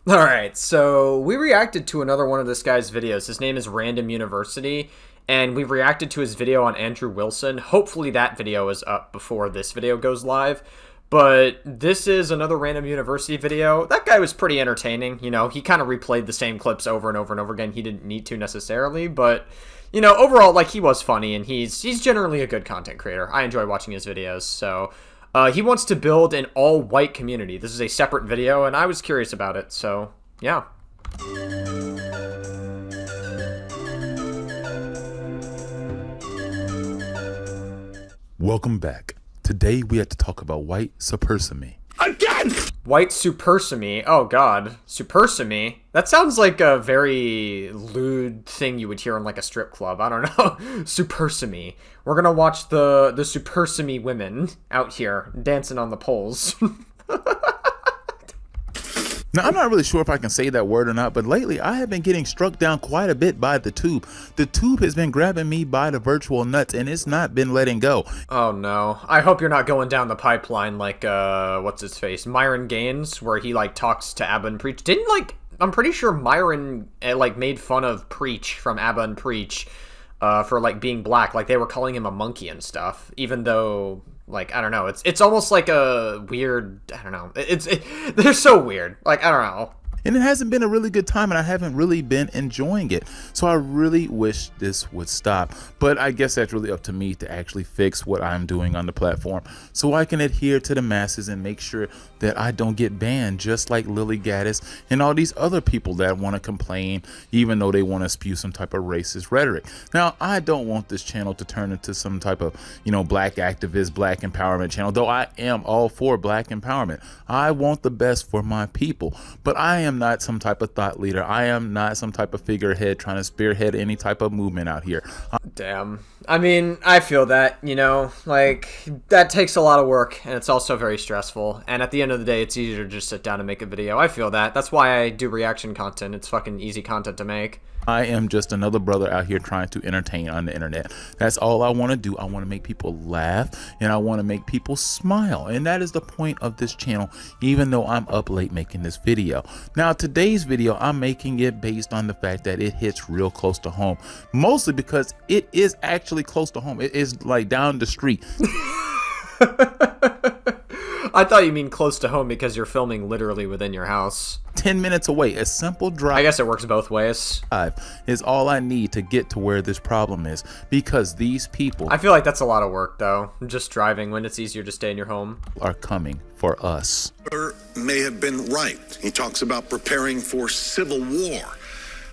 Alright, so we reacted to another one of this guy's videos. His name is Random University, and we reacted to his video on Andrew Wilson. Hopefully that video is up before this video goes live. But this is another Random University video. That guy was pretty entertaining. You know, he kind of replayed the same clips over and over and over again. He didn't need to necessarily, but, you know, overall, like, he was funny, and he's generally a good content creator. I enjoy watching his videos, so... he wants to build an all-white community. This is a separate video, and I was curious about it, so, yeah. Welcome back. Today we had to talk about white supremacy. Again! White supremacy? Oh god. Supremacy? That sounds like a very lewd thing you would hear in like a strip club. I don't know. Supremacy. We're gonna watch the supremacy women out here dancing on the poles. Now, I'm not really sure if I can say that word or not, but lately I have been getting struck down quite a bit by the tube. The tube has been grabbing me by the virtual nuts, and it's not been letting go. Oh no. I hope you're not going down the pipeline like, what's his face? Myron Gaines, where he, like, talks to Abba and Preach. Didn't, like, I'm pretty sure Myron, like, made fun of Preach from Abba and Preach, for, like, being black. Like, they were calling him a monkey and stuff, even though... Like, I don't know, it's almost like a weird, I don't know, they're so weird, like, I don't know. And it hasn't been a really good time, and I haven't really been enjoying it. So I really wish this would stop. But I guess that's really up to me to actually fix what I'm doing on the platform, so I can adhere to the masses and make sure that I don't get banned, just like Lily Gaddis and all these other people that want to complain, even though they want to spew some type of racist rhetoric. Now, I don't want this channel to turn into some type of, you know, black activist, black empowerment channel, though I am all for black empowerment. I want the best for my people, but I am not some type of thought leader. I am not some type of figurehead trying to spearhead any type of movement out here. Damn. I mean, I feel that, you know, like, that takes a lot of work, and it's also very stressful, and at the end of the day, it's easier to just sit down and make a video. I feel that. That's why I do reaction content. It's fucking easy content to make. I am just another brother out here trying to entertain on the internet. That's all I want to do. I want to make people laugh, and I want to make people smile, and that is the point of this channel, even though I'm up late making this video. Now, today's video, I'm making it based on the fact that it hits real close to home, mostly because it is actually close to home. It is like down the street. I thought you mean close to home because you're filming literally within your house. 10 minutes away. A simple drive. I guess it works both ways. Is all I need to get to where this problem is, because these people, I feel like that's a lot of work, though, just driving when it's easier to stay in your home, are coming for us. May have been right. He talks about preparing for civil war.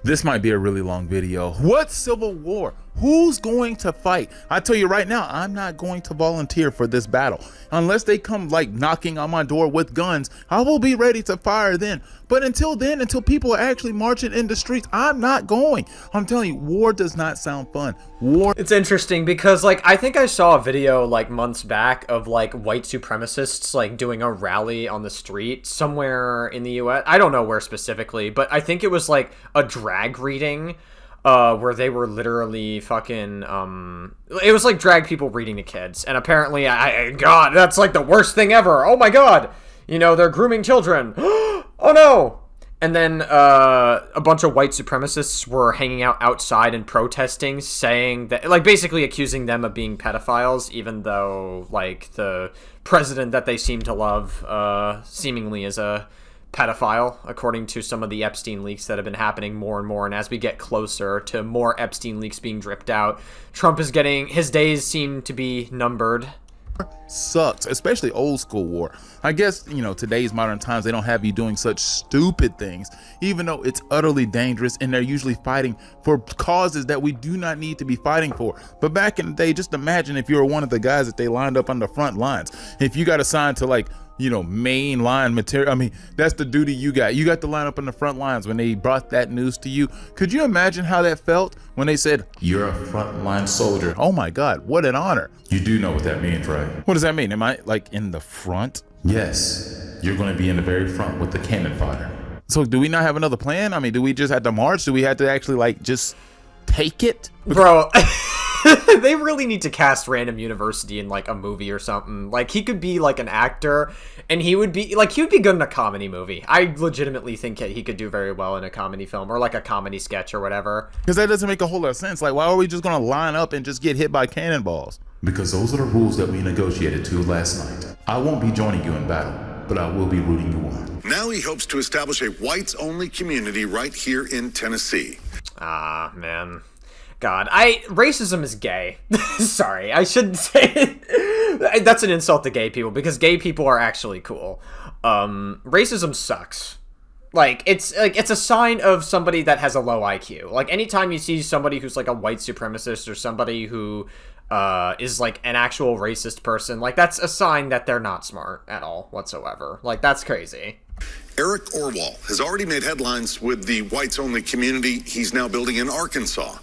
This might be a really long video. What civil war? Who's going to fight? I tell you right now, I'm not going to volunteer for this battle. Unless they come like knocking on my door with guns, I will be ready to fire then. But until then, until people are actually marching in the streets, I'm not going. I'm telling you, war does not sound fun. War. It's interesting because, like, I think I saw a video like months back of like white supremacists like doing a rally on the street somewhere in the US. I don't know where specifically, but I think it was like a drag reading. Where they were literally fucking, it was like drag people reading to kids, and apparently, God, that's like the worst thing ever, oh my god, you know, they're grooming children, oh no, and then, a bunch of white supremacists were hanging out outside and protesting, saying that, like, basically accusing them of being pedophiles, even though, like, the president that they seem to love, seemingly is a pedophile, according to some of the Epstein leaks that have been happening more and more. And as we get closer to more Epstein leaks being dripped out, Trump is getting, his days seem to be numbered. Sucks, especially old school war. I guess, you know, today's modern times, they don't have you doing such stupid things, even though it's utterly dangerous, and they're usually fighting for causes that we do not need to be fighting for. But back in the day, just imagine if you were one of the guys that they lined up on the front lines. If you got assigned to, like, you know, main line material, I mean, that's the duty you got. You got to line up on the front lines when they brought that news to you. Could you imagine how that felt when they said, "You're a frontline soldier"? Oh my God, what an honor. You do know what that means, right? What does that mean? Am I like in the front? Yes, you're going to be in the very front with the cannon fodder. So do we not have another plan? I mean, do we just have to march? Do we have to actually like just take it? Bro, They really need to cast Random University in like a movie or something. Like he could be like an actor, and he would be good in a comedy movie. I legitimately think he could do very well in a comedy film or like a comedy sketch or whatever. Because that doesn't make a whole lot of sense. Like, why are we just gonna line up and just get hit by cannonballs? Because those are the rules that we negotiated to last night. I won't be joining you in battle, but I will be rooting you on. Now he hopes to establish a whites-only community right here in Tennessee. Ah, man. God, racism is gay. Sorry, I shouldn't say it. That's an insult to gay people, because gay people are actually cool. Racism sucks. Like, it's a sign of somebody that has a low IQ. Like, anytime you see somebody who's like a white supremacist or somebody who is like an actual racist person, like, that's a sign that they're not smart at all whatsoever. Like, that's crazy. Eric Orwell has already made headlines with the whites-only community he's now building in Arkansas.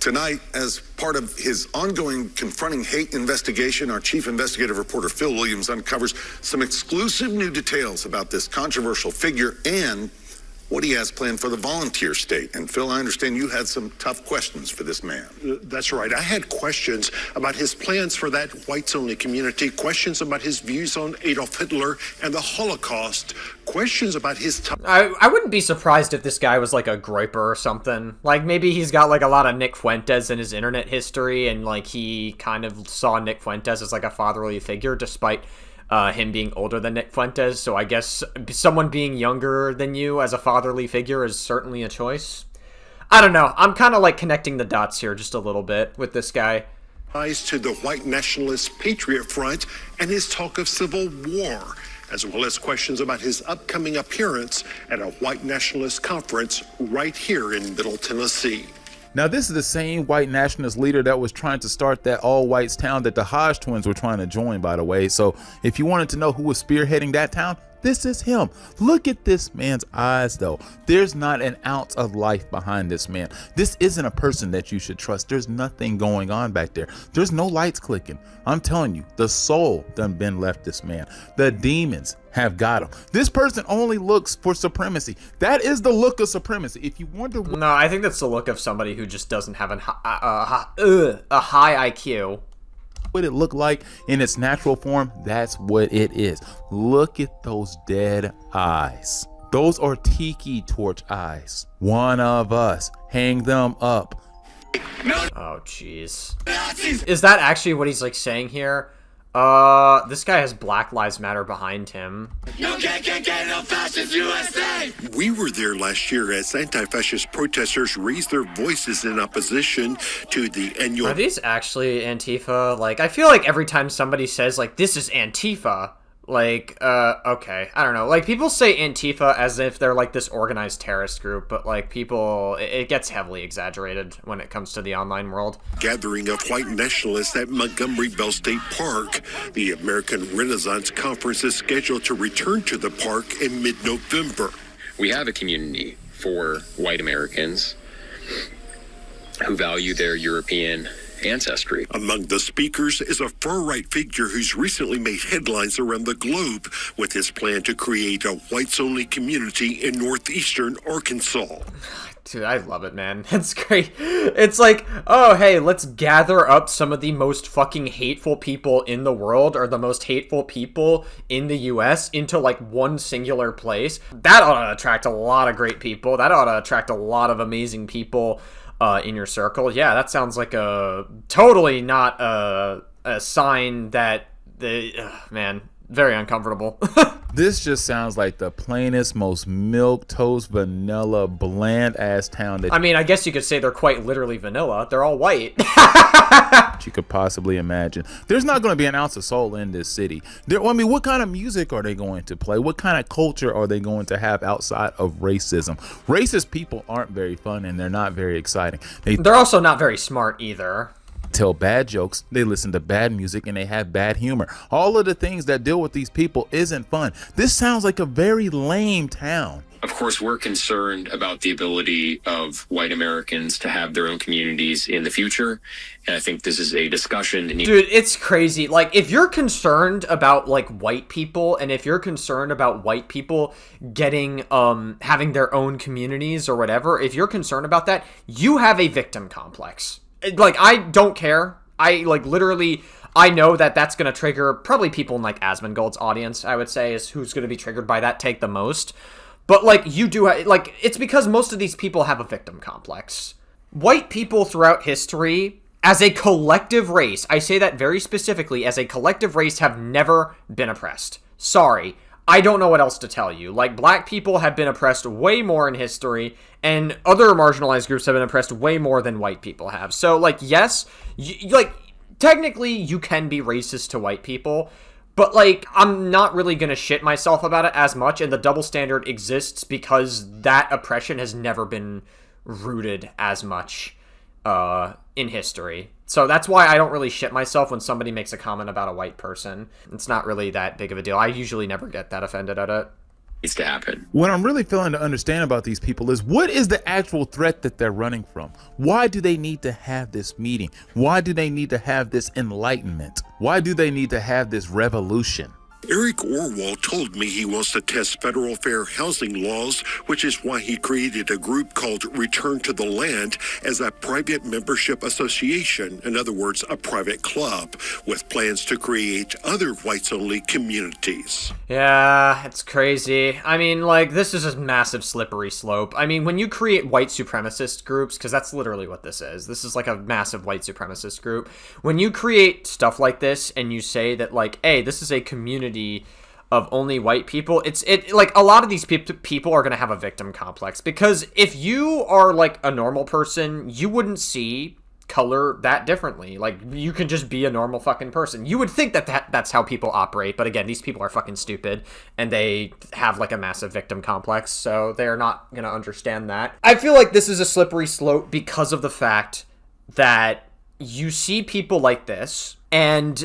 Tonight, as part of his ongoing Confronting Hate investigation, our chief investigative reporter Phil Williams uncovers some exclusive new details about this controversial figure and what he has planned for the volunteer state. And Phil, I understand you had some tough questions for this man. That's right. I had questions about his plans for that whites-only community, questions about his views on Adolf Hitler and the Holocaust, questions about his... I wouldn't be surprised if this guy was like a groiper or something. Like, maybe he's got like a lot of Nick Fuentes in his internet history, and like he kind of saw Nick Fuentes as like a fatherly figure, despite him being older than Nick Fuentes. So I guess someone being younger than you as a fatherly figure is certainly a choice. I don't know. I'm kind of like connecting the dots here just a little bit with this guy. Ties to the white nationalist Patriot Front and his talk of civil war, as well as questions about his upcoming appearance at a white nationalist conference right here in Middle Tennessee. Now, this is the same white nationalist leader that was trying to start that all-whites town that the Hodge twins were trying to join, by the way. So if you wanted to know who was spearheading that town, this is him. Look at this man's eyes, though. There's not an ounce of life behind this man. This isn't a person that you should trust. There's nothing going on back there. There's no lights clicking. I'm telling you, the soul done been left this man. The demons have got him. This person only looks for supremacy. That is the look of supremacy. If you wonder what... No, I think that's the look of somebody who just doesn't have a high IQ. What it looked like in its natural form, that's what it is. Look at those dead eyes. Those are tiki torch eyes. One of us. Hang them up. Oh, jeez. Is that actually what he's like saying here? This guy has Black Lives Matter behind him. You can't get no fascist USA! We were there last year as anti-fascist protesters raised their voices in opposition to the annual... Are these actually Antifa? Like, I feel like every time somebody says, like, this is Antifa, like, okay, I don't know. Like, people say Antifa as if they're, like, this organized terrorist group, but, like, it gets heavily exaggerated when it comes to the online world. Gathering of white nationalists at Montgomery Bell State Park. The American Renaissance Conference is scheduled to return to the park in mid-November. We have a community for white Americans who value their European ancestry. Among the speakers is a far-right figure who's recently made headlines around the globe with his plan to create a whites-only community in northeastern Arkansas. Dude, I love it, man. It's great. It's like, oh, hey, let's gather up some of the most fucking hateful people in the world, or the most hateful people in the US, into like one singular place. That ought to attract a lot of great people. That ought to attract a lot of amazing people in your circle. Yeah, that sounds like a totally not a sign that man, very uncomfortable. This just sounds like the plainest, most milquetoast, vanilla, bland ass town that I mean, I guess you could say they're quite literally vanilla. They're all white. you could possibly imagine. There's not going to be an ounce of soul in this city. I mean, what kind of music are they going to play? What kind of culture are they going to have outside of racism? Racist people aren't very fun, and they're not very exciting. They're also not very smart either. Tell bad jokes, they listen to bad music, and they have bad humor. All of the things that deal with these people isn't fun. This sounds like a very lame town. Of course, we're concerned about the ability of white Americans to have their own communities in the future. And I think this is a discussion that Dude, it's crazy. Like, if you're concerned about, like, white people, and if you're concerned about white people getting, having their own communities or whatever, if you're concerned about that, you have a victim complex. Like, I don't care I like literally, I know that that's going to trigger probably people in like Asmongold's audience, I would say, is who's going to be triggered by that take the most. But like you do, like it's because most of these people have a victim complex. White people throughout history, as a collective race, I say that very specifically, as a collective race, have never been oppressed. Sorry. I don't know what else to tell you. Like, black people have been oppressed way more in history, and other marginalized groups have been oppressed way more than white people have. So, like, yes, like, technically you can be racist to white people, but, like, I'm not really gonna shit myself about it as much, and the double standard exists because that oppression has never been rooted as much in history. So that's why I don't really shit myself when somebody makes a comment about a white person. It's not really that big of a deal. I usually never get that offended at it. Needs to happen. What I'm really failing to understand about these people is what is the actual threat that they're running from? Why do they need to have this meeting? Why do they need to have this enlightenment? Why do they need to have this revolution? Eric Orwell told me he wants to test federal fair housing laws, which is why he created a group called Return to the Land as a private membership association, in other words, a private club, with plans to create other whites-only communities. Yeah, it's crazy. I mean, like, this is a massive slippery slope. I mean, when you create white supremacist groups, because that's literally what this is like a massive white supremacist group. When you create stuff like this and you say that, like, hey, this is a community of only white people, it like a lot of these people are going to have a victim complex, because if you are like a normal person, you wouldn't see color that differently. Like, you can just be a normal fucking person. You would think that that's how people operate, but again, these people are fucking stupid and they have like a massive victim complex, so they're not going to understand that. I feel like this is a slippery slope because of the fact that you see people like this, and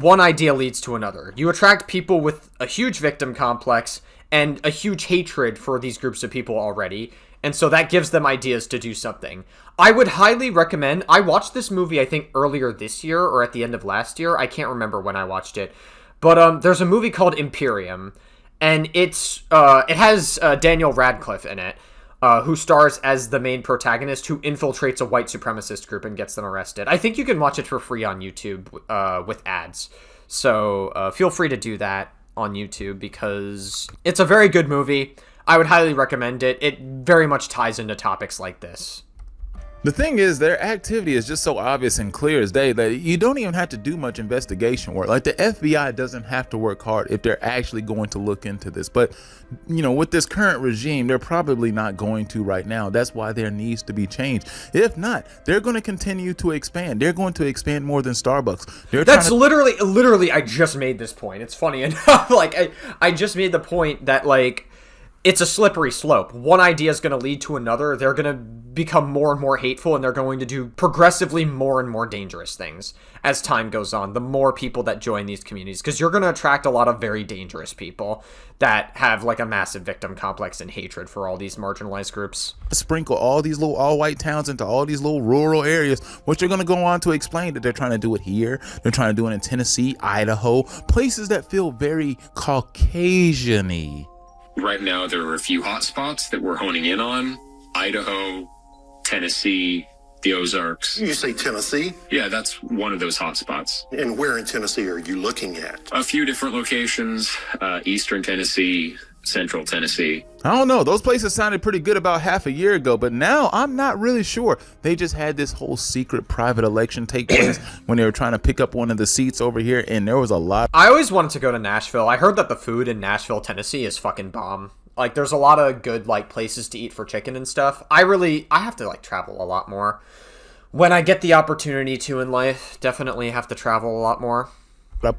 one idea leads to another. You attract people with a huge victim complex and a huge hatred for these groups of people already, and so that gives them ideas to do something. I would highly recommend, I watched this movie, I think, earlier this year, or at the end of last year, I can't remember when I watched it, but there's a movie called Imperium, and it has Daniel Radcliffe in it, who stars as the main protagonist who infiltrates a white supremacist group and gets them arrested. I think you can watch it for free on YouTube with ads. So feel free to do that on YouTube because it's a very good movie. I would highly recommend it. It very much ties into topics like this. The thing is, their activity is just so obvious and clear as day that you don't even have to do much investigation work. Like, the FBI doesn't have to work hard if they're actually going to look into this. But, you know, with this current regime, they're probably not going to right now. That's why there needs to be change. If not, they're going to continue to expand. They're going to expand more than Starbucks. That's literally, I just made this point. It's funny enough. Like, I just made the point that, like, it's a slippery slope. One idea is going to lead to another. They're going to become more and more hateful, and they're going to do progressively more and more dangerous things as time goes on. The more people that join these communities, because you're going to attract a lot of very dangerous people that have like a massive victim complex and hatred for all these marginalized groups. Sprinkle all these little all-white towns into all these little rural areas, which you're going to go on to explain that they're trying to do it here. They're trying to do it in Tennessee, Idaho, places that feel very Caucasian-y. Right now, there are a few hot spots that we're honing in on. Idaho, Tennessee, the Ozarks. You say Tennessee? Yeah, that's one of those hot spots. And where in Tennessee are you looking at? A few different locations, eastern Tennessee, central Tennessee. I don't know. Those places sounded pretty good about half a year ago, but now I'm not really sure. They just had this whole secret private election take place when they were trying to pick up one of the seats over here, and there was a lot. I always wanted to go to Nashville. I heard that the food in Nashville, Tennessee is fucking bomb. Like, there's a lot of good, like, places to eat for chicken and stuff. I have to, like, travel a lot more. When I get the opportunity to in life, definitely have to travel a lot more.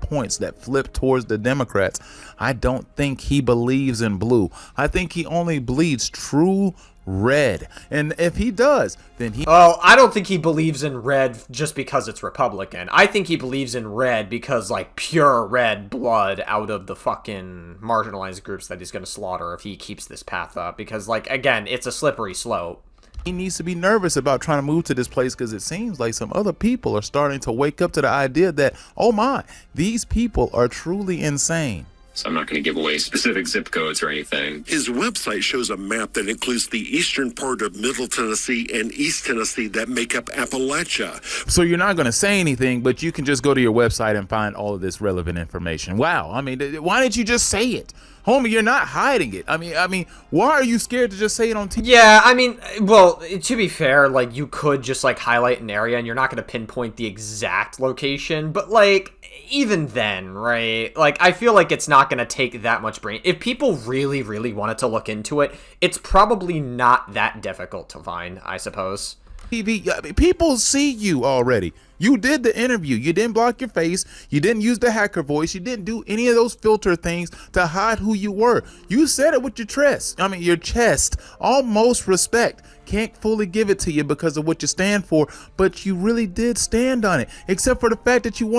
Points that flip towards the Democrats. I don't think he believes in blue. I think he only bleeds true red. And if he does, then he... Oh, I don't think he believes in red just because it's Republican. I think he believes in red because, like, pure red blood out of the fucking marginalized groups that he's going to slaughter if he keeps this path up. Because, like, again, it's a slippery slope. He needs to be nervous about trying to move to this place because it seems like some other people are starting to wake up to the idea that, oh my, these people are truly insane. So I'm not going to give away specific zip codes or anything. His website shows a map that includes the eastern part of Middle Tennessee and East Tennessee that make up Appalachia. So you're not going to say anything, but you can just go to your website and find all of this relevant information. Wow. I mean, why didn't you just say it? Homie, you're not hiding it. I mean, why are you scared to just say it on TV? Yeah, I mean, well, to be fair, like, you could just, like, highlight an area and you're not going to pinpoint the exact location, but, like, even then, right? Like, I feel like it's not going to take that much brain. If people really, really wanted to look into it, it's probably not that difficult to find, I suppose. TV, I mean, people see you already. You did the interview. You didn't block your face. You didn't use the hacker voice. You didn't do any of those filter things to hide who you were. You said it with your chest. I mean, your chest. Almost respect. Can't fully give it to you because of what you stand for, but you really did stand on it. Except for the fact that you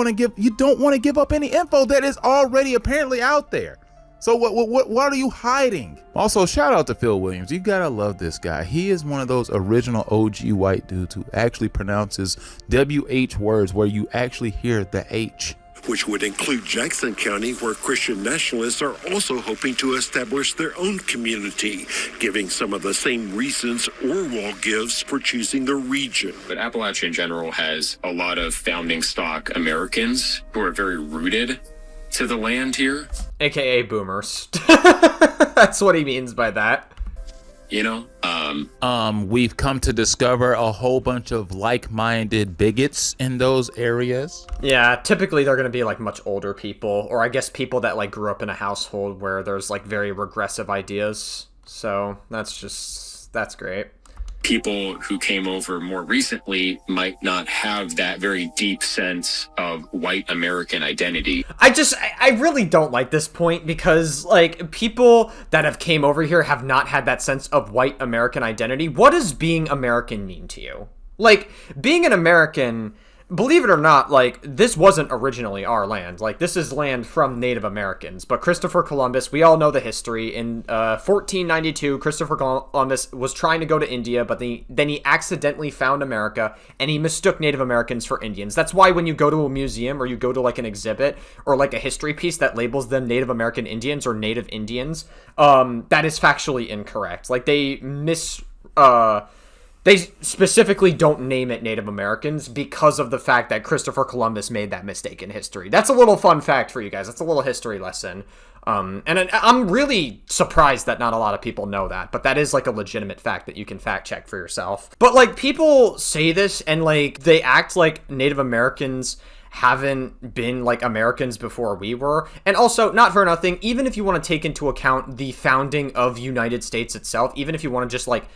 don't want to give up any info that is already apparently out there. So what are you hiding? Also, shout out to Phil Williams. You gotta love this guy. He is one of those original OG white dudes who actually pronounces WH words where you actually hear the H. Which would include Jackson County, where Christian nationalists are also hoping to establish their own community, giving some of the same reasons Orwell gives for choosing the region. But Appalachia in general has a lot of founding stock Americans who are very rooted to the land here. AKA boomers. That's what he means by that. You know, we've come to discover a whole bunch of like-minded bigots in those areas. Yeah, typically they're going to be like much older people, or I guess people that like grew up in a household where there's like very regressive ideas. So that's great. People who came over more recently might not have that very deep sense of white American identity. I really don't like this point because, like, people that have came over here have not had that sense of white American identity. What does being American mean to you? Like, being an American, believe it or not, like, this wasn't originally our land. Like, this is land from Native Americans. But Christopher Columbus, we all know the history. In 1492, Christopher Columbus was trying to go to India, but then he accidentally found America, and he mistook Native Americans for Indians. That's why when you go to a museum or you go to, like, an exhibit or, like, a history piece that labels them Native American Indians or Native Indians, that is factually incorrect. Like, they specifically don't name it Native Americans because of the fact that Christopher Columbus made that mistake in history. That's a little fun fact for you guys. That's a little history lesson. And I'm really surprised that not a lot of people know that, but that is like a legitimate fact that you can fact check for yourself. But like people say this and like they act like Native Americans haven't been like Americans before we were. And also, not for nothing, even if you want to take into account the founding of United States itself, even if you want to just like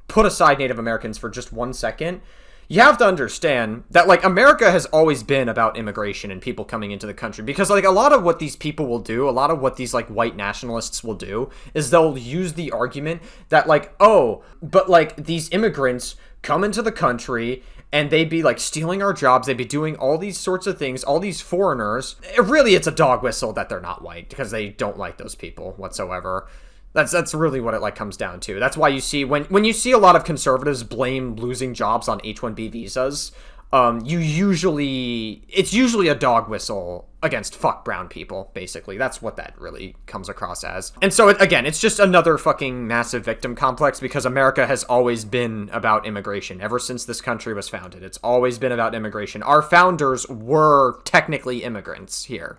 put aside Native Americans for just 1 second, you have to understand that, like, America has always been about immigration and people coming into the country. Because, like, a lot of what these people will do, a lot of what these, like, white nationalists will do, is they'll use the argument that, like, oh, but, like, these immigrants come into the country and they'd be, like, stealing our jobs, they'd be doing all these sorts of things, all these foreigners. It's a dog whistle that they're not white, because they don't like those people whatsoever. That's really what it like comes down to. That's why you see when you see a lot of conservatives blame losing jobs on H-1B visas, it's usually a dog whistle against fuck brown people, basically. That's what that really comes across as. And so again, it's just another fucking massive victim complex because America has always been about immigration. Ever since this country was founded, it's always been about immigration. Our founders were technically immigrants here.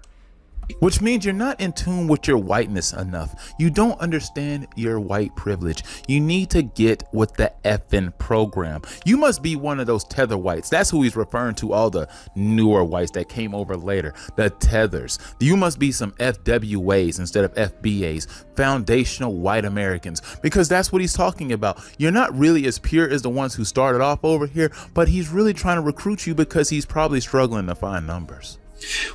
Which means you're not in tune with your whiteness enough. You don't understand your white privilege. You need to get with the effing program. You must be one of those tether whites. That's who he's referring to, all the newer whites that came over later, the tethers. You must be some FWAs instead of FBAs, foundational white Americans, because that's what he's talking about. You're not really as pure as the ones who started off over here, but he's really trying to recruit you because he's probably struggling to find numbers.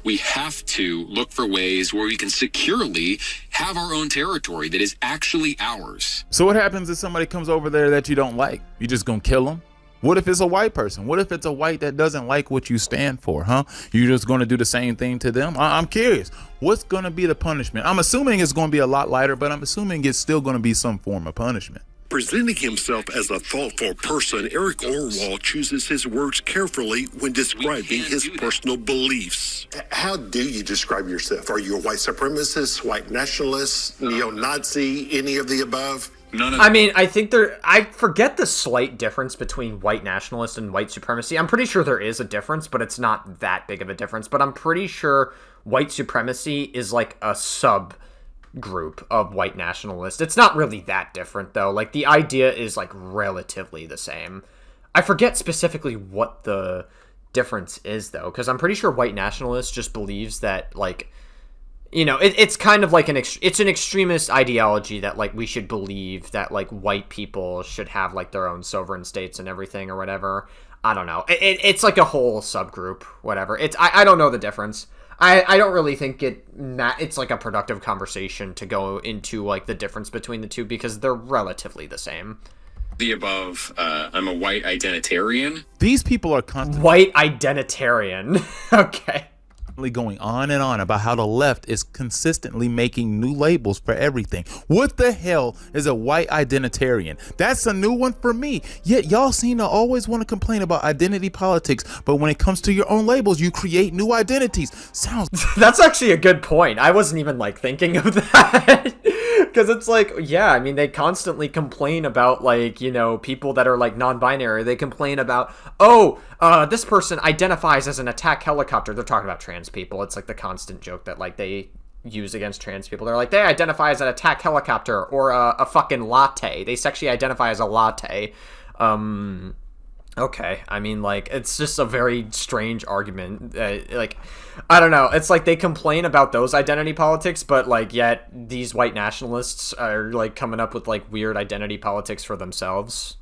We have to look for ways where we can securely have our own territory that is actually ours. So what happens if somebody comes over there that you don't like? You just gonna kill them? What if it's a white person? What if it's a white that doesn't like what you stand for, huh? You just gonna do the same thing to them? I'm curious. What's gonna be the punishment? I'm assuming it's gonna be a lot lighter, but I'm assuming it's still gonna be some form of punishment. Presenting himself as a thoughtful person, Eric Orwell chooses his words carefully when describing his personal beliefs. How do you describe yourself? Are you a white supremacist, white nationalist, neo-Nazi, any of the above? None of I mean, I think I forget the slight difference between white nationalist and white supremacy. I'm pretty sure there is a difference, but it's not that big of a difference. But I'm pretty sure white supremacy is like a subgroup of white nationalist. It's not really that different, though. Like, the idea is, like, relatively the same. I forget specifically what the difference is, though, because I'm pretty sure white nationalist just believes that, like, you know, it's kind of like it's an extremist ideology that, like, we should believe that, like, white people should have, like, their own sovereign states and everything or whatever. I don't know. It's like a whole subgroup, whatever. I don't know the difference. I don't really think it's like a productive conversation to go into, like, the difference between the two because they're relatively the same. the above, I'm a white identitarian. These people are constantly White identitarian. Okay. going on and on about how the left is consistently making new labels for everything. What the hell is a white identitarian? That's a new one for me. Yet y'all seem to always want to complain about identity politics, but when it comes to your own labels, you create new identities. Sounds That's actually a good point. I wasn't even, like, thinking of that. Because it's like, yeah, I mean, they constantly complain about, like, you know, people that are, like, non-binary. They complain about, this person identifies as an attack helicopter. They're talking about trans people. It's, like, the constant joke that, like, they use against trans people. They're like, they identify as an attack helicopter or a fucking latte. They sexually identify as a latte. Okay, I mean, like, it's just a very strange argument. Like, I don't know. It's like they complain about those identity politics, but, like, yet these white nationalists are, like, coming up with, like, weird identity politics for themselves.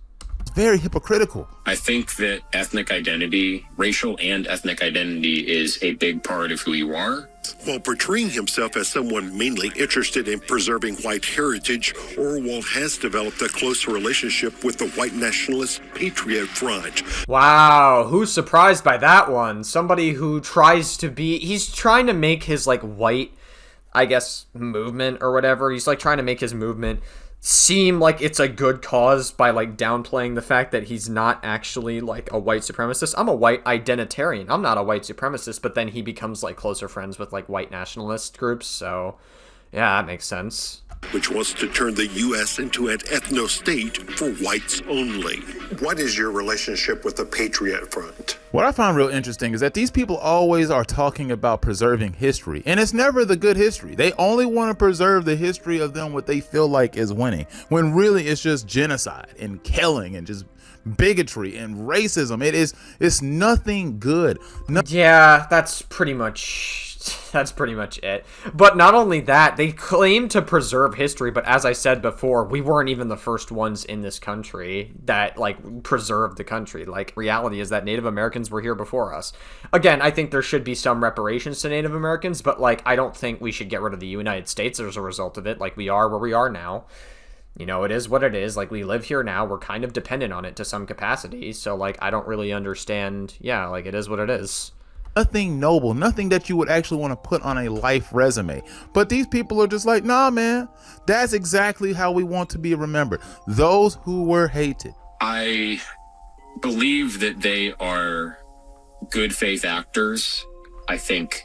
very hypocritical. I think that ethnic identity, racial and ethnic identity, is a big part of who you are. While portraying himself as someone mainly interested in preserving white heritage, Orwell has developed a closer relationship with the white nationalist Patriot Front. Wow, who's surprised by that one? Somebody who he's trying to make his, like, white, I guess, movement or whatever. He's, like, trying to make his movement seem like it's a good cause by, like, downplaying the fact that he's not actually, like, a white supremacist. I'm a white identitarian. I'm not a white supremacist, but then he becomes, like, closer friends with, like, white nationalist groups, so yeah, that makes sense. Which wants to turn the U.S. into an ethno-state for whites only. What is your relationship with the Patriot Front? What I find real interesting is that these people always are talking about preserving history, and it's never the good history. They only want to preserve the history of them what they feel like is winning, when really it's just genocide and killing and just bigotry and racism. It's nothing good. Yeah, that's pretty much it. But not only that, they claim to preserve history, but as I said before, we weren't even the first ones in this country that, like, preserved the country. Like, reality is that Native Americans were here before us. Again, I think there should be some reparations to Native Americans, but, like, I don't think we should get rid of the United States as a result of it. Like, we are where we are now. You know, it is what it is. Like, we live here now. We're kind of dependent on it to some capacity. So, like, I don't really understand. Yeah, like, it is what it is. Nothing noble, nothing that you would actually want to put on a life resume. But these people are just like, nah, man, that's exactly how we want to be remembered. Those who were hated. I believe that they are good faith actors. I think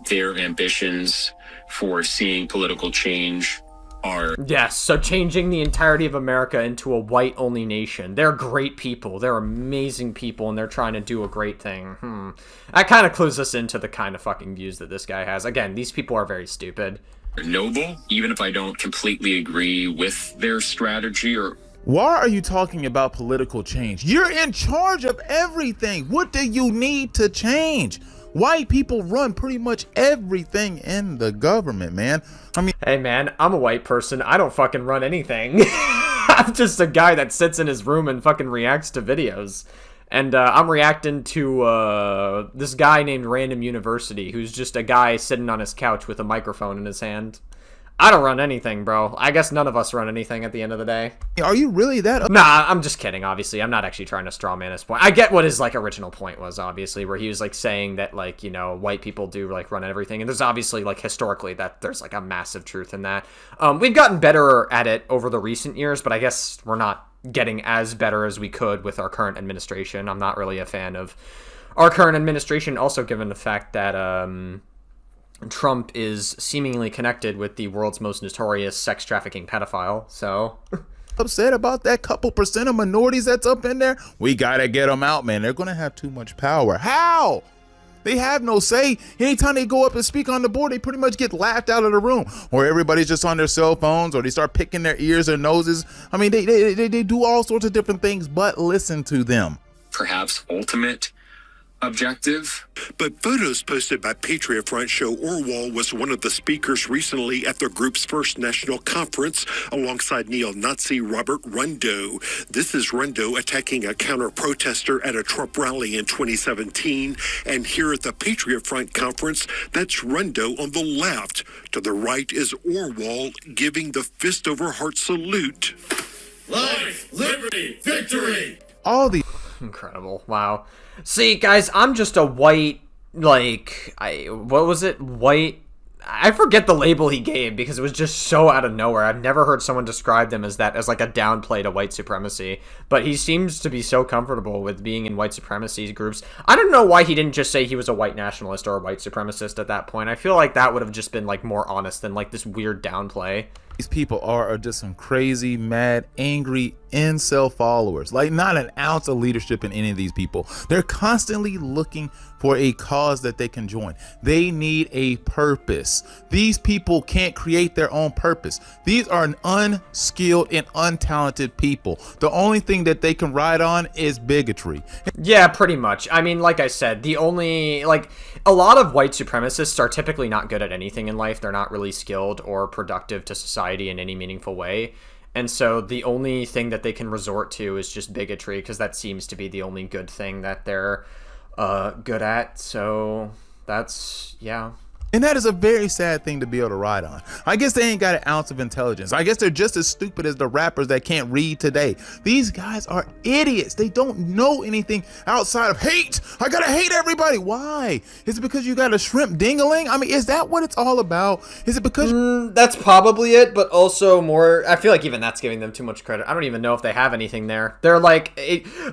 their ambitions for seeing political change are... Yes, so changing the entirety of America into a white-only nation. They're great people. They're amazing people, and they're trying to do a great thing. That kind of clues us into the kind of fucking views that this guy has. Again, these people are very stupid. noble, even if I don't completely agree with their strategy or... Why are you talking about political change? You're in charge of everything. What do you need to change? White people run pretty much everything in the government, man. I mean, hey, man, I'm a white person. I don't fucking run anything. I'm just a guy that sits in his room and fucking reacts to videos. And I'm reacting to this guy named Random University, who's just a guy sitting on his couch with a microphone in his hand. I don't run anything, bro. I guess none of us run anything at the end of the day. Are you really that? Nah, I'm just kidding, obviously. I'm not actually trying to straw man his point. I get what his, like, original point was, obviously, where he was, like, saying that, like, you know, white people do, like, run everything. And there's obviously, like, historically, that there's, like, a massive truth in that. We've gotten better at it over the recent years, but I guess we're not getting as better as we could with our current administration. I'm not really a fan of our current administration, also given the fact that, Trump is seemingly connected with the world's most notorious sex trafficking pedophile, so... Upset about that couple percent of minorities that's up in there? We gotta get them out, man. They're gonna have too much power. How? They have no say. Anytime they go up and speak on the board, they pretty much get laughed out of the room. Or everybody's just on their cell phones, or they start picking their ears or noses. I mean, they do all sorts of different things, but listen to them. Perhaps ultimate objective. But photos posted by Patriot Front show Orwell was one of the speakers recently at the group's first national conference alongside neo-Nazi Robert Rundo. This is Rundo attacking a counter-protester at a Trump rally in 2017. And here at the Patriot Front conference, that's Rundo on the left. To the right is Orwell giving the fist over heart salute. Life, liberty, victory. All the Incredible. Wow. See, guys, I'm just a white, like, what was it? White, I forget the label he gave because it was just so out of nowhere. I've never heard someone describe them as that, as like a downplay to white supremacy. But he seems to be so comfortable with being in white supremacy groups. I don't know why he didn't just say he was a white nationalist or a white supremacist at that point. I feel like that would have just been like more honest than like this weird downplay. these people are just some crazy, mad, angry incel followers. Like, not an ounce of leadership in any of these people. They're constantly looking for a cause that they can join. They need a purpose. These people can't create their own purpose. These are an unskilled and untalented people. The only thing that they can ride on is bigotry. Yeah, pretty much. I mean, like I said, the only, like, a lot of white supremacists are typically not good at anything in life. They're not really skilled or productive to society in any meaningful way. And so the only thing that they can resort to is just bigotry, because that seems to be the only good thing that they're good at. So that's, yeah. And that is a very sad thing to be able to ride on. I guess they ain't got an ounce of intelligence. I guess they're just as stupid as the rappers that can't read today. These guys are idiots. They don't know anything outside of hate. I gotta hate everybody. Why? Is it because you got a shrimp dingaling? I mean, is that what it's all about? Is it because... That's probably it, but also more... I feel like even that's giving them too much credit. I don't even know if they have anything there. They're like...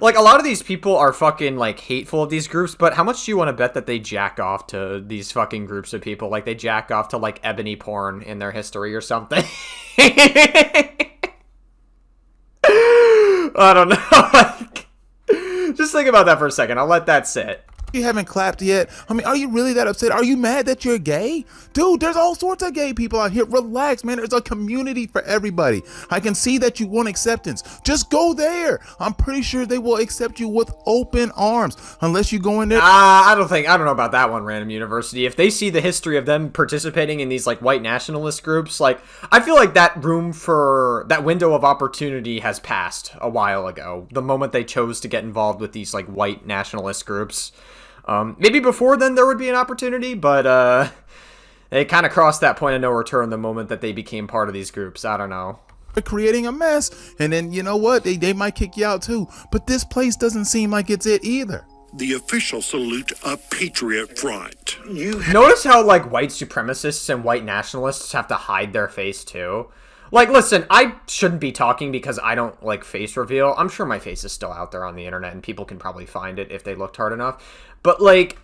like, a lot of these people are fucking, like, hateful of these groups, but how much do you want to bet that they jack off to these fucking groups of people? Like, they jack off to, like, ebony porn in their history or something. I don't know. Like, just think about that for a second. I'll let that sit. You haven't clapped yet? I mean, are you really that upset? Are you mad that you're gay? Dude, there's all sorts of gay people out here. Relax, man. There's a community for everybody. I can see that you want acceptance. Just go there. I'm pretty sure they will accept you with open arms, unless you go in there. I don't know about that one, Random University. If they see the history of them participating in these, like, white nationalist groups, like, I feel like that window of opportunity has passed a while ago. The moment they chose to get involved with these, like, white nationalist groups. Maybe before then there would be an opportunity, but they kind of crossed that point of no return the moment that they became part of these groups. I don't know. They're creating a mess, and then, you know what? They might kick you out too. But this place doesn't seem like it's it either. The official salute of Patriot Front. Notice how, like, white supremacists and white nationalists have to hide their face too. Like, listen, I shouldn't be talking because I don't like face reveal. I'm sure my face is still out there on the internet and people can probably find it if they looked hard enough. But, like,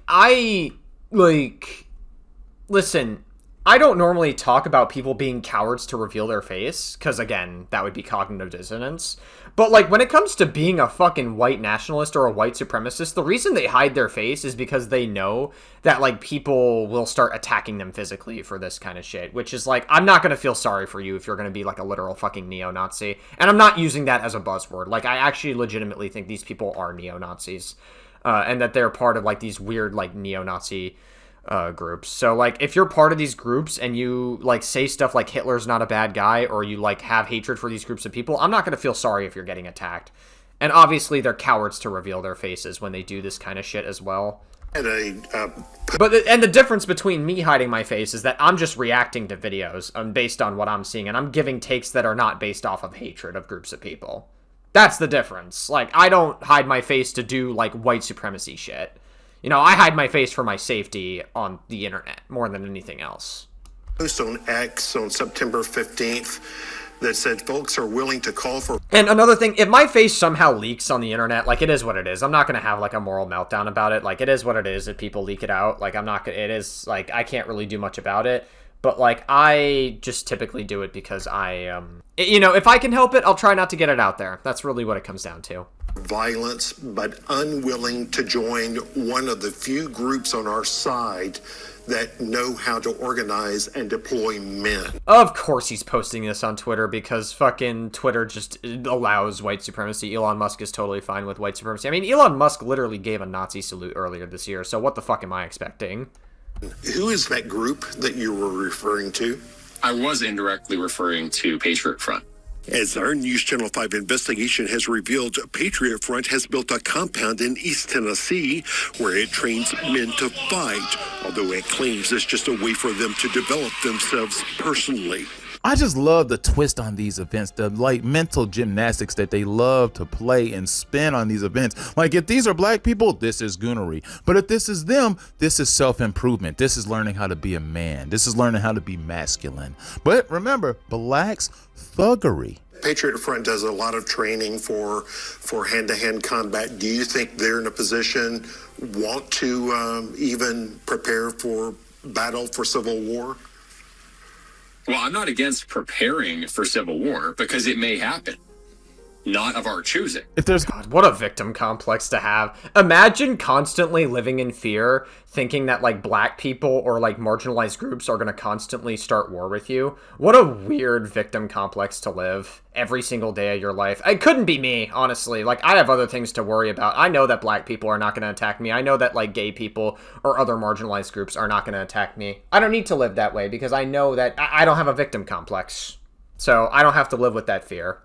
listen, I don't normally talk about people being cowards to reveal their face, because, again, that would be cognitive dissonance. But, like, when it comes to being a fucking white nationalist or a white supremacist, the reason they hide their face is because they know that, like, people will start attacking them physically for this kind of shit, which is, like, I'm not going to feel sorry for you if you're going to be, like, a literal fucking neo-Nazi. And I'm not using that as a buzzword. Like, I actually legitimately think these people are neo-Nazis. And that they're part of, like, these weird, like, neo-Nazi groups. So, like, if you're part of these groups and you, like, say stuff like Hitler's not a bad guy, or you, like, have hatred for these groups of people, I'm not going to feel sorry if you're getting attacked. And obviously they're cowards to reveal their faces when they do this kind of shit as well. And and the difference between me hiding my face is that I'm just reacting to videos based on what I'm seeing, and I'm giving takes that are not based off of hatred of groups of people. That's the difference. Like, I don't hide my face to do, like, white supremacy shit. You know, I hide my face for my safety on the internet more than anything else. Post on X on September 15th that said folks are willing to call for. And another thing, if my face somehow leaks on the internet, like, it is what it is. I'm not going to have, like, a moral meltdown about it. Like, it is what it is if people leak it out. Like, I'm not going to, it is, like, I can't really do much about it. But, like, I just typically do it because you know, if I can help it, I'll try not to get it out there. That's really what it comes down to. Violence, but unwilling to join one of the few groups on our side that know how to organize and deploy men. Of course he's posting this on Twitter because fucking Twitter just allows white supremacy. Elon Musk is totally fine with white supremacy. I mean, Elon Musk literally gave a Nazi salute earlier this year, so what the fuck am I expecting? Who is that group that you were referring to? I was indirectly referring to Patriot Front. As our News Channel 5 investigation has revealed, Patriot Front has built a compound in East Tennessee where it trains men to fight, although it claims it's just a way for them to develop themselves personally. I just love the twist on these events, the like mental gymnastics that they love to play and spin on these events. Like, if these are black people, this is goonery. But if this is them, this is self-improvement. This is learning how to be a man. This is learning how to be masculine. But remember, blacks, thuggery. Patriot Front does a lot of training for hand-to-hand combat. Do you think they're in a position, want to even prepare for battle for civil war? Well, I'm not against preparing for civil war because it may happen. Not of our choosing. If there's God, what a victim complex to have. Imagine constantly living in fear, thinking that, like, black people or, like, marginalized groups are gonna constantly start war with you. What a weird victim complex to live every single day of your life. It couldn't be me, honestly. Like, I have other things to worry about. I know that black people are not gonna attack me. I know that, like, gay people or other marginalized groups are not gonna attack me. I don't need to live that way because I know that I don't have a victim complex. So I don't have to live with that fear.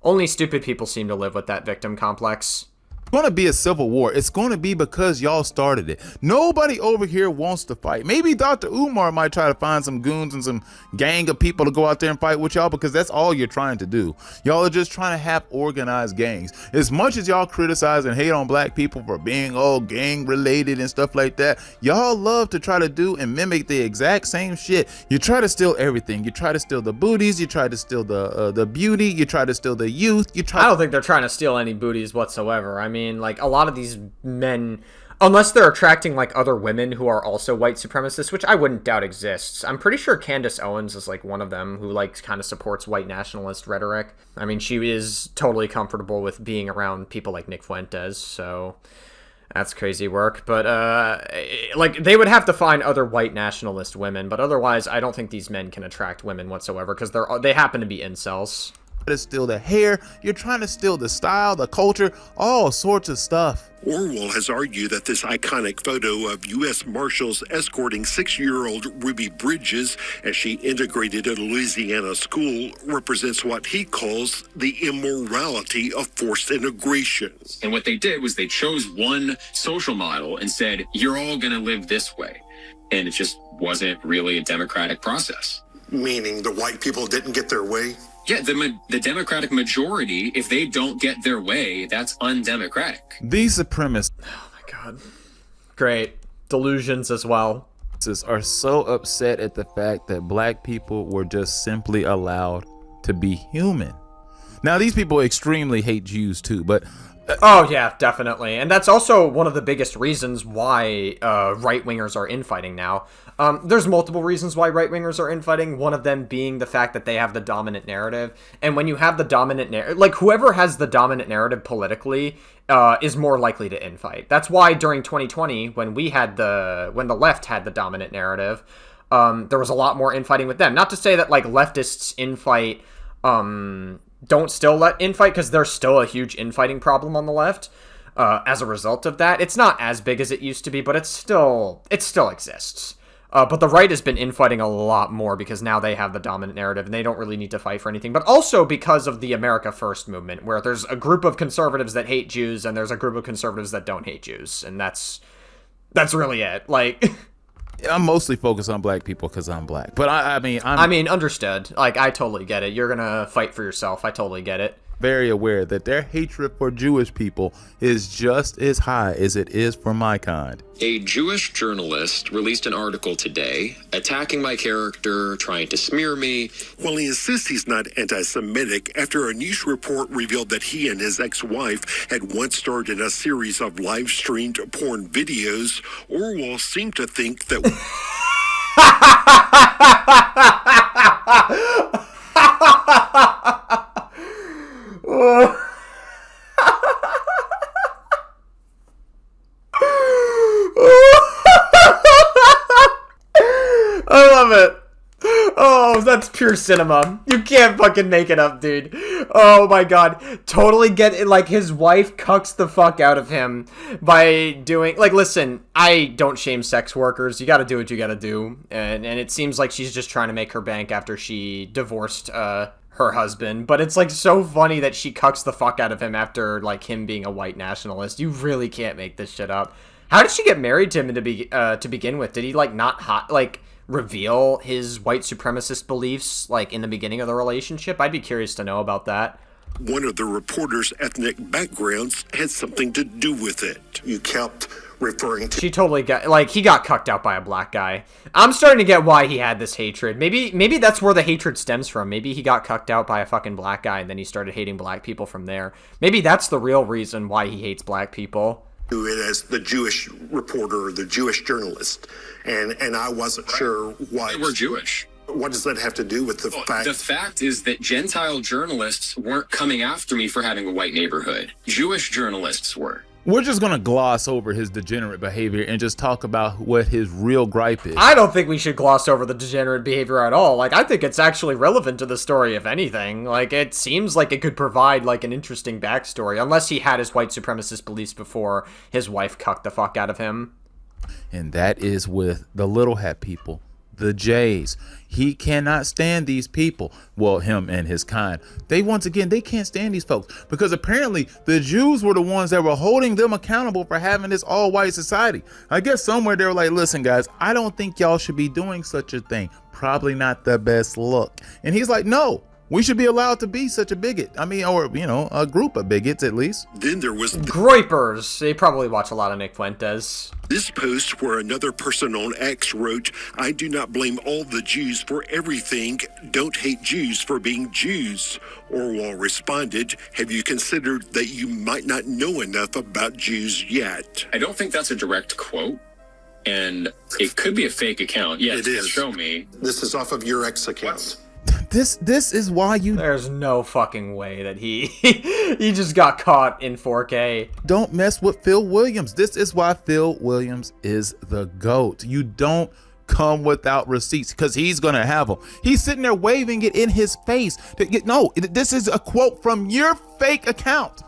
Only stupid people seem to live with that victim complex. going to be a civil war. It's going to be because y'all started it. Nobody over here wants to fight. Maybe Dr. Umar might try to find some goons and some gang of people to go out there and fight with y'all because that's all you're trying to do. Y'all are just trying to have organized gangs. As much as y'all criticize and hate on black people for being all gang related and stuff like that, y'all love to try to do and mimic the exact same shit. You try to steal everything. You try to steal the booties. You try to steal the beauty. You try to steal the youth. I don't think they're trying to steal any booties whatsoever. I mean, like, a lot of these men, unless they're attracting, like, other women who are also white supremacists, which I wouldn't doubt exists. I'm pretty sure Candace Owens is, like, one of them who, like, kind of supports white nationalist rhetoric. I mean, she is totally comfortable with being around people like Nick Fuentes, so that's crazy work. But, like, they would have to find other white nationalist women, but otherwise, I don't think these men can attract women whatsoever, because they happen to be incels. To steal the hair, you're trying to steal the style, the culture, all sorts of stuff. Orwell has argued that this iconic photo of U.S. Marshals escorting 6-year-old Ruby Bridges as she integrated at a Louisiana school represents what he calls the immorality of forced integration. And what they did was they chose one social model and said, you're all going to live this way. And it just wasn't really a democratic process. Meaning the white people didn't get their way? Yeah, the Democratic majority, if they don't get their way, that's undemocratic. These supremacists, oh my god, great delusions as well, are so upset at the fact that black people were just simply allowed to be human. Now, these people extremely hate Jews too, but oh yeah, definitely. And that's also one of the biggest reasons why right-wingers are infighting now. There's multiple reasons why right-wingers are infighting, one of them being the fact that they have the dominant narrative. And when you have the dominant narrative, like, whoever has the dominant narrative politically is more likely to infight. That's why during 2020, when the left had the dominant narrative, there was a lot more infighting with them. Not to say that, like, leftists infight don't still let infight, because there's still a huge infighting problem on the left as a result of that. It's not as big as it used to be, but it still exists. But the right has been infighting a lot more because now they have the dominant narrative and they don't really need to fight for anything. But also because of the America First movement, where there's a group of conservatives that hate Jews and there's a group of conservatives that don't hate Jews. And that's That's really it. Like, I'm mostly focused on black people because I'm black. But I mean, understood. Like, I totally get it. You're gonna fight for yourself. I totally get it. very aware that their hatred for Jewish people is just as high as it is for my kind. A Jewish journalist released an article today attacking my character, trying to smear me. Well, he insists he's not anti-Semitic after a news report revealed that he and his ex-wife had once starred in a series of live-streamed porn videos. Orwell seemed to think that... I love it. Oh, that's pure cinema. You can't fucking make it up, dude. Oh my god. Totally get it. Like, his wife cucks the fuck out of him by doing... Like, listen, I don't shame sex workers. You gotta do what you gotta do. And it seems like she's just trying to make her bank after she divorced, her husband. But it's, like, so funny that she cucks the fuck out of him after, like, him being a white nationalist. You really can't make this shit up. How did she get married to him to begin with? Did he, like, reveal his white supremacist beliefs, like, in the beginning of the relationship? I'd be curious to know about that. One of the reporter's ethnic backgrounds had something to do with it. You kept referring to... She totally got, like, he got cucked out by a black guy. I'm starting to get why he had this hatred. Maybe that's where the hatred stems from. Maybe he got cucked out by a fucking black guy, and then he started hating black people from there. Maybe that's the real reason why he hates black people. it as the Jewish reporter, the Jewish journalist, and I wasn't sure why. We're Jewish. What does that have to do with the fact? The fact is that Gentile journalists weren't coming after me for having a white neighborhood. Jewish journalists were. We're just going to gloss over his degenerate behavior and just talk about what his real gripe is. I don't think we should gloss over the degenerate behavior at all. Like, I think it's actually relevant to the story, if anything. Like, it seems like it could provide, like, an interesting backstory, unless he had his white supremacist beliefs before his wife cucked the fuck out of him. And that is with the little hat people, the Jays. He cannot stand these people. Well, him and his kind. They can't stand these folks because apparently the Jews were the ones that were holding them accountable for having this all-white society. I guess somewhere they were like, listen, guys, I don't think y'all should be doing such a thing. Probably not the best look. And he's like, no, we should be allowed to be such a bigot. I mean, or, you know, a group of bigots at least. Then there was Groypers. They probably watch a lot of Nick Fuentes. this post where another person on X wrote, "I do not blame all the Jews for everything. Don't hate Jews for being Jews." Orwell responded, "Have you considered that you might not know enough about Jews yet?" I don't think that's a direct quote, and it could be a fake account. Yes, It is. show me. This is off of your X account. This is why you There's no fucking way that he he just got caught in 4K. don't mess with Phil Williams. This is why Phil Williams is the GOAT. You don't come without receipts because he's gonna have them. He's sitting there waving it in his face. This is a quote from your fake account.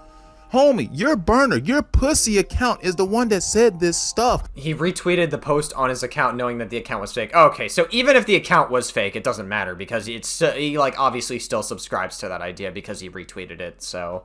Homie, your burner, your pussy account is the one that said this stuff. He retweeted the post on his account knowing that the account was fake. Okay, so even if the account was fake, it doesn't matter because he like obviously still subscribes to that idea because he retweeted it. So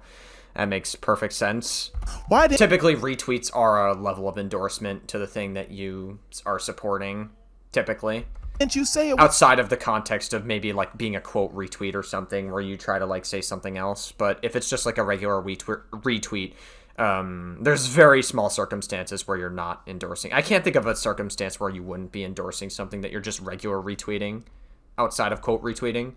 that makes perfect sense. Why did Typically, retweets are a level of endorsement to the thing that you are supporting. Typically, didn't you say it? outside of the context of maybe like being a quote retweet or something where you try to like say something else. But if it's just like a regular retweet, there's very small circumstances where you're not endorsing. I can't think of a circumstance where you wouldn't be endorsing something that you're just regular retweeting outside of quote retweeting.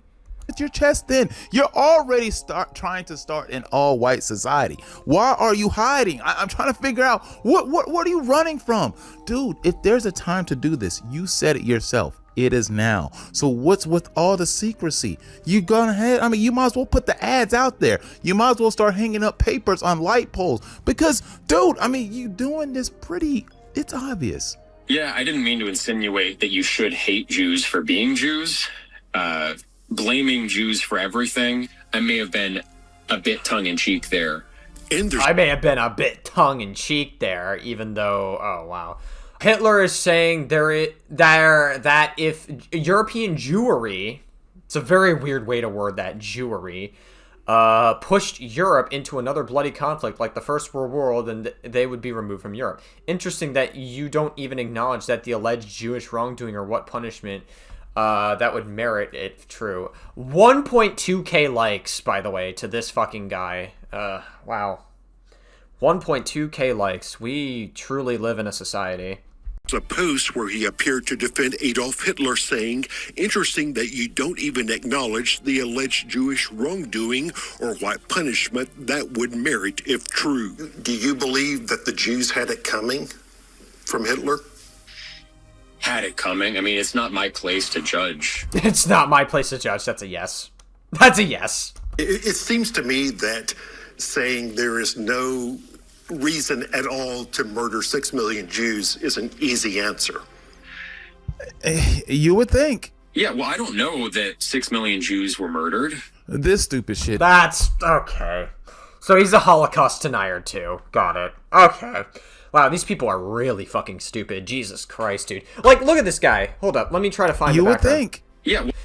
At your chest then. You're already trying to start an all-white society. Why are you hiding? I'm trying to figure out what are you running from? Dude, if there's a time to do this, you said it yourself. It is now. So what's with all the secrecy? You gone ahead. I mean, you might as well put the ads out there. You might as well start hanging up papers on light poles because, dude, I mean, you doing this it's obvious. Yeah, I didn't mean to insinuate that you should hate Jews for being Jews. Blaming Jews for everything. I may have been a bit tongue-in-cheek there. And there's I may have been a bit tongue-in-cheek there, even though, oh wow. Hitler is saying that if European Jewry, it's a very weird way to word that, Jewry, pushed Europe into another bloody conflict like the First World War, then they would be removed from Europe. Interesting that you don't even acknowledge that the alleged Jewish wrongdoing or what punishment that would merit it true. 1.2k likes, by the way, to this fucking guy. Wow. 1.2k likes. We truly live in a society. A post where he appeared to defend Adolf Hitler, saying, interesting that you don't even acknowledge the alleged Jewish wrongdoing or what punishment that would merit if true. Do you believe that the Jews had it coming from Hitler? Had it coming. I mean, it's not my place to judge. It's not my place to judge. That's a yes. That's a yes. It seems to me that saying there is no reason at all to murder 6 million Jews is an easy answer. You would think. Yeah, well, I don't know that 6 million Jews were murdered. This stupid shit. That's okay. So he's a Holocaust denier too. Got it. Okay. Wow, these people are really fucking stupid. Jesus Christ, dude. Like, look at this guy. Hold up. Let me try to find You the would background. think.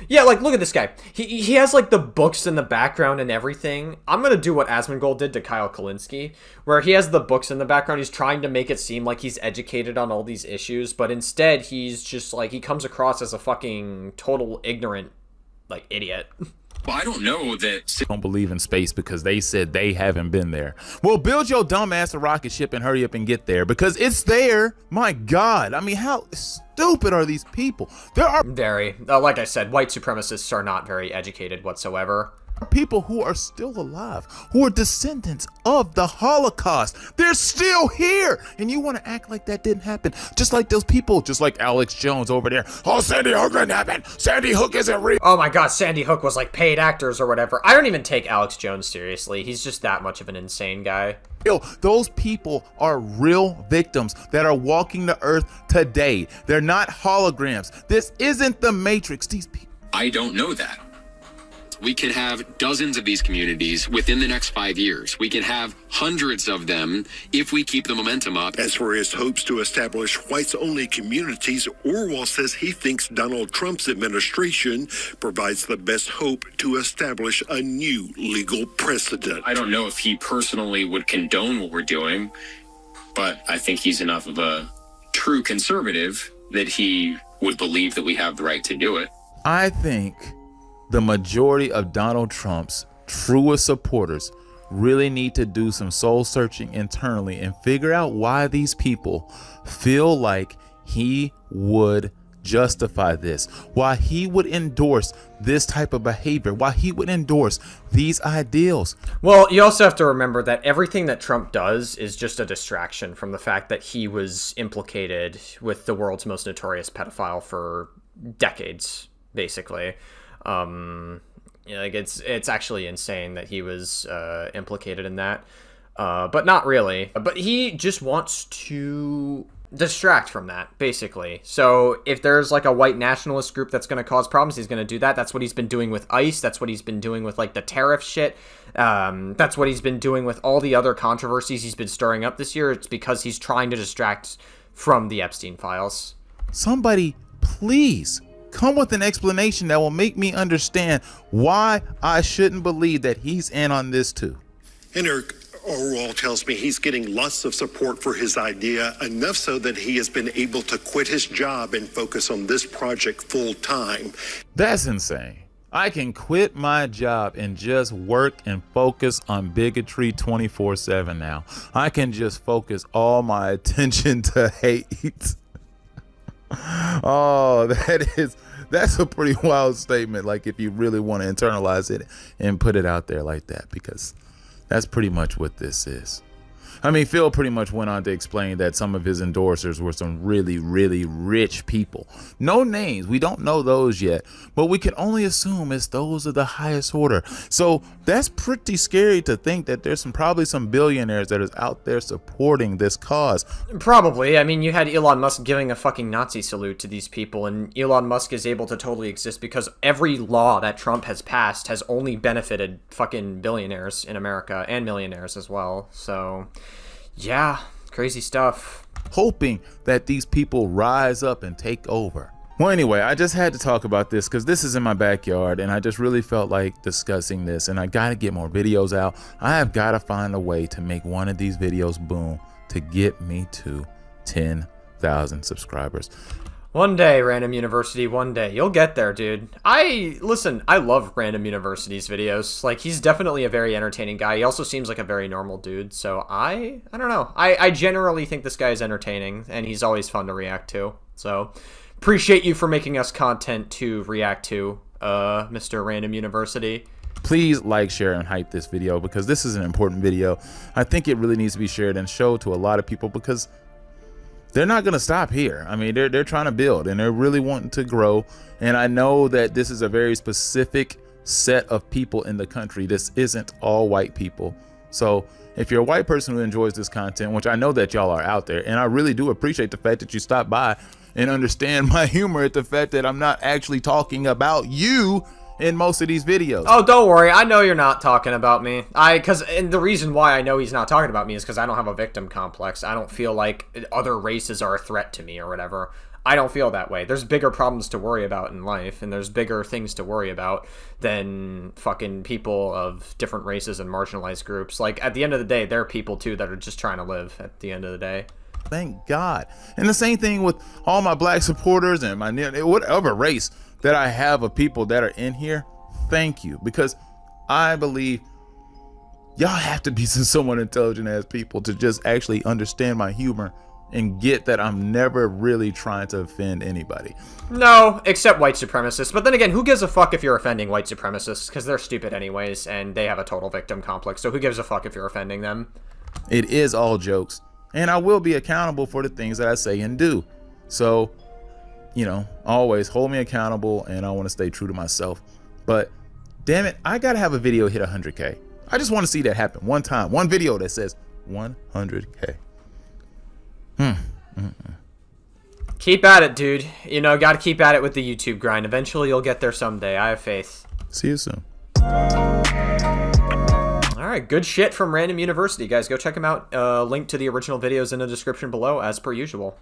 Yeah, like, look at this guy. He has, like, the books in the background and everything. I'm gonna do what Asmongold did to Kyle Kalinske, where he has the books in the background. He's trying to make it seem like he's educated on all these issues, but instead he's just, like, he comes across as a fucking total ignorant, like, idiot. Well, I don't know that. Don't believe in space because they said they haven't been there. Well, build your dumb ass a rocket ship and hurry up and get there because it's there. My God. I mean, how stupid are these people? There are Very. Like I said, white supremacists are not very educated whatsoever. people who are still alive, who are descendants of the Holocaust. They're still here. And you want to act like that didn't happen. Just like those people, just like Alex Jones over there. Oh, Sandy Hook didn't happen. Sandy Hook isn't real. Oh my god, Sandy Hook was like paid actors or whatever. I don't even take Alex Jones seriously. He's just that much of an insane guy. Those people are real victims that are walking the earth today. They're not holograms. This isn't the Matrix. These people. I don't know that. We can have dozens of these communities within the next 5 years. We can have hundreds of them if we keep the momentum up. As for his hopes to establish whites-only communities, Orwell says he thinks Donald Trump's administration provides the best hope to establish a new legal precedent. I don't know if he personally would condone what we're doing, but I think he's enough of a true conservative that he would believe that we have the right to do it. I think the majority of Donald Trump's truest supporters really need to do some soul searching internally and figure out why these people feel like he would justify this, why he would endorse this type of behavior, why he would endorse these ideals. Well, you also have to remember that everything that Trump does is just a distraction from the fact that he was implicated with the world's most notorious pedophile for decades, basically. Like it's actually insane that he was implicated in that, but not really. But he just wants to distract from that, basically. So if there's like a white nationalist group that's going to cause problems, he's going to do that. That's what he's been doing with ICE. That's what he's been doing with like the tariff shit. That's what he's been doing with all the other controversies he's been stirring up this year. It's because he's trying to distract from the Epstein files. Somebody, please come with an explanation that will make me understand why I shouldn't believe that he's in on this too. And Eric Orwell tells me he's getting lots of support for his idea, enough so that he has been able to quit his job and focus on this project full time. That's insane. I can quit my job and just work and focus on bigotry 24/7 now. I can just focus all my attention to hate. Oh, that's a pretty wild statement. Like if you really want to internalize it and put it out there like that, because that's pretty much what this is. I mean, Phil pretty much went on to explain that some of his endorsers were some really, really rich people. No names. We don't know those yet, but we can only assume it's those of the highest order. So that's pretty scary to think that there's probably some billionaires that is out there supporting this cause. Probably. I mean, you had Elon Musk giving a fucking Nazi salute to these people, and Elon Musk is able to totally exist because every law that Trump has passed has only benefited fucking billionaires in America and millionaires as well. So yeah, crazy stuff. Hoping that these people rise up and take over. Well, anyway, I just had to talk about this because this is in my backyard and I just really felt like discussing this, and I got to get more videos out. I have got to find a way to make one of these videos boom to get me to 10,000 subscribers. One day, Random University, one day. You'll get there, dude. I love Random University's videos. Like, he's definitely a very entertaining guy. He also seems like a very normal dude. So I don't know. I generally think this guy is entertaining, and he's always fun to react to. So appreciate you for making us content to react to, Mr. Random University. Please like, share, and hype this video because this is an important video. I think it really needs to be shared and showed to a lot of people because they're not going to stop here. I mean, they're trying to build and they're really wanting to grow. And I know that this is a very specific set of people in the country. This isn't all white people. So if you're a white person who enjoys this content, which I know that y'all are out there, and I really do appreciate the fact that you stopped by and understand my humor at the fact that I'm not actually talking about you in most of these videos. Oh, don't worry. I know you're not talking about me. And the reason why I know he's not talking about me is because I don't have a victim complex. I don't feel like other races are a threat to me or whatever. I don't feel that way. There's bigger problems to worry about in life, and there's bigger things to worry about than fucking people of different races and marginalized groups. Like, at the end of the day, there are people too that are just trying to live at the end of the day. Thank God. And the same thing with all my black supporters and my whatever race that I have of people that are in here. Thank you, because I believe y'all have to be some somewhat intelligent as people to just actually understand my humor and get that I'm never really trying to offend anybody. No, except white supremacists. But then again, who gives a fuck if you're offending white supremacists? Because they're stupid anyways, and they have a total victim complex. So who gives a fuck if you're offending them? It is all jokes, and I will be accountable for the things that I say and do. So, you know, always hold me accountable, and I want to stay true to myself. But damn it, I gotta have a video hit 100K. I just want to see that happen one time. One video that says 100K. Keep at it, dude. You know, gotta keep at it with the YouTube grind. Eventually you'll get there someday. I have faith. See you soon. Alright, good shit from Random University, guys. Go check him out. Link to the original videos in the description below, as per usual.